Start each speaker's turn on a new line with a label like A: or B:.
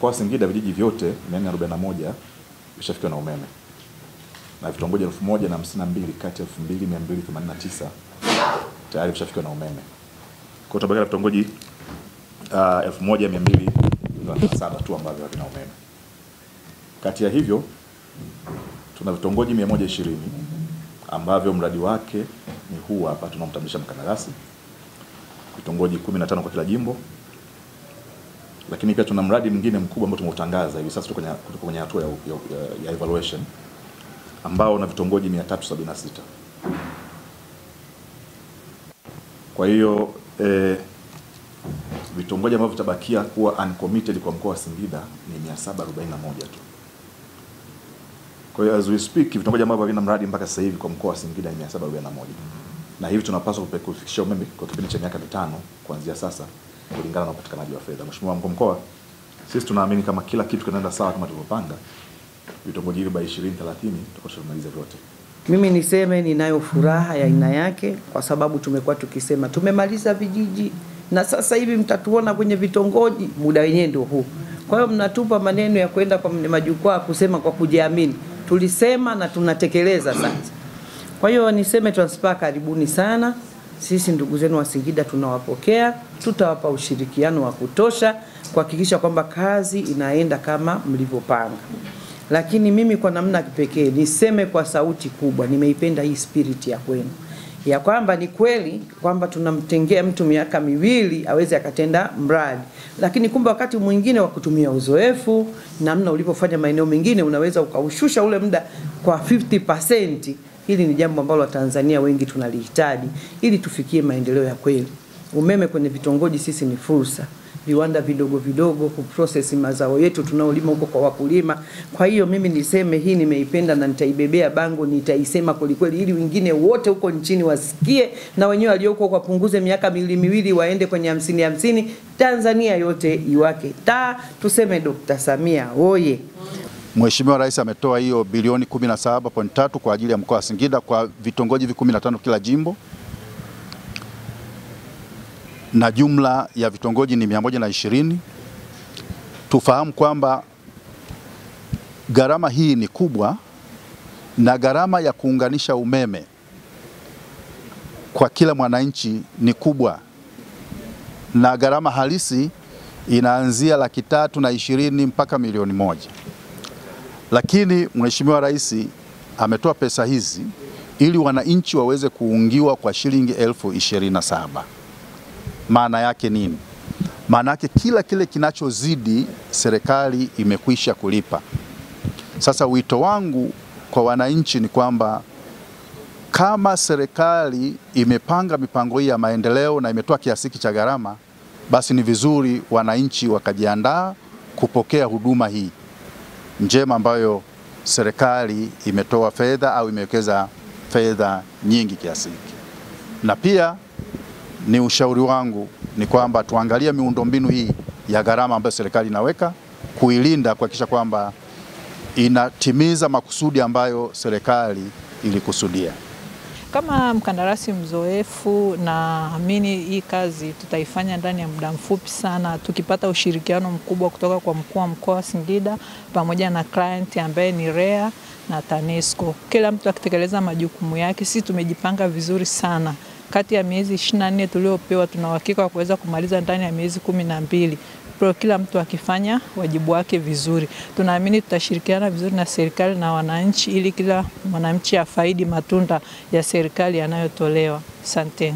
A: mkoa wa Singida vijiji vyote 441 vishafikiwa na umeme. Na vitongoji 1052 kati ya 2289 tayari vishafikiwa na umeme. Kwa hiyo vitongoji 1207 tu ambavyo havina umeme. Kati ya hivyo tuna vitongoji 120 ambavyo mradi wake ni huu hapa tunamtambulisha mkandarasi. Vitongoji 15 kwa kila jimbo. Lakini pia tuna mradi mwingine mkubwa ambao tumeutangaza hivi sasa tuko kwenye hatua ya evaluation ambao na vitongoji 376. Kwa hiyo vitongoji ambavyo vitabakia kuwa uncommitted kwa mkoa wa Singida ni 741 tu. Kwa hiyo as we speak vitongoji ambavyo vina mradi mpaka sasa hivi kwa mkoa wa Singida ni 741. Na hivi tunapaswa kufikisha umeme kwa kipindi cha miaka 5 kuanzia sasa kulingana na upatikanaji wa fedha. Mheshimiwa Mkuu wa Mkoa, sisi tunaamini kama kila kitu kinaenda sawa kama tulivyopanga, vitongoji hivi by 2030 tutakuwa tumemaliza vyote.
B: Mimi niseme ninayo furaha ya aina yake kwa sababu tumekuwa tukisema tumemaliza vijiji na sasa hivi mtatuona kwenye vitongoji, muda wenyewe ndio huu. Kwa hiyo mnatupa maneno ya kwenda kwa majukwaa kusema kwa kujiamini. Tulisema na tunatekeleza sasa. Kwa hiyo niseme Transpa karibuni sana. Sisi ndugu zenu wa Singida tunawapokea, tutawapa ushirikiano wa kutosha kuhakikisha kwamba kazi inaenda kama mlivyopanga. Lakini mimi kwa namna kipekee niseme kwa sauti kubwa, nimeipenda hii spirit ya kwenu. Ya kwamba ni kweli kwamba tunamtengea mtu miaka 2 aweze akatenda mradi. Lakini kumbe wakati mwingine wa kutumia uzoefu, namna ulipofanya maeneo mengine unaweza ukaushusha ule muda kwa 50%. Hili ni jambo ambalo Watanzania wengi tunalihitaji ili tufikie maendeleo ya kweli. Umeme kwenye vitongoji sisi ni fursa. Viwanda vidogo vidogo kuprocess mazao yetu tunaolima huko kwa wakulima. Kwa hiyo mimi niseme hii nimeipenda na nitaibebea bango, nitaisema kweli ili wengine wote huko nchini wasikie na wenyewe walioko kwa punguze miaka 2 waende kwenye 50. Tanzania yote iwake tuseme Dr. Samia oye.
C: Mheshimiwa Rais ametoa hiyo bilioni 17.3 kwa ajili ya mkoa wa Singida kwa vitongoji 15 kila jimbo. Na jumla ya vitongoji ni 120. Tufahamu kwamba gharama hii ni kubwa na gharama ya kuunganisha umeme kwa kila mwananchi ni kubwa. Na gharama halisi inaanzia 320,000 mpaka milioni 1. Lakini Mheshimiwa Rais ametoa pesa hizi ili wananchi waweze kuungiwa kwa shilingi 27,000. Maana yake nini? Maana yake kile kinachozidi serikali imekwisha kulipa. Sasa wito wangu kwa wananchi ni kwamba kama serikali imepanga mipango hii ya maendeleo na imetoa kiasi hiki cha gharama, basi ni vizuri wananchi wakajiandaa kupokea huduma hii njema ambayo serikali imetoa fedha au imewekeza fedha nyingi kiasi hiki. Na pia ni ushauri wangu ni kwamba tuangalie miundombinu hii ya gharama ambayo serikali inaweka, kuilinda, kuhakikisha kwamba inatimiza makusudi ambayo serikali ilikusudia.
D: Kama mkandarasi mzoefu naamini hii kazi tutaifanya ndani ya muda mfupi sana tukipata ushirikiano mkubwa kutoka kwa mkuu wa mkoa wa Singida pamoja na client ambaye ni REA na TANESCO. Kila mtu akitekeleza majukumu yake, sisi tumejipanga vizuri sana. Kati ya miezi 24 tuliopewa tuna uhakika wa kuweza kumaliza ndani ya miezi 12. Kwa kila mtu akifanya wajibu wake vizuri. Tunaamini tutashirikiana vizuri na serikali na wananchi ili kila mwananchi afaidi matunda ya serikali yanayotolewa. Asante.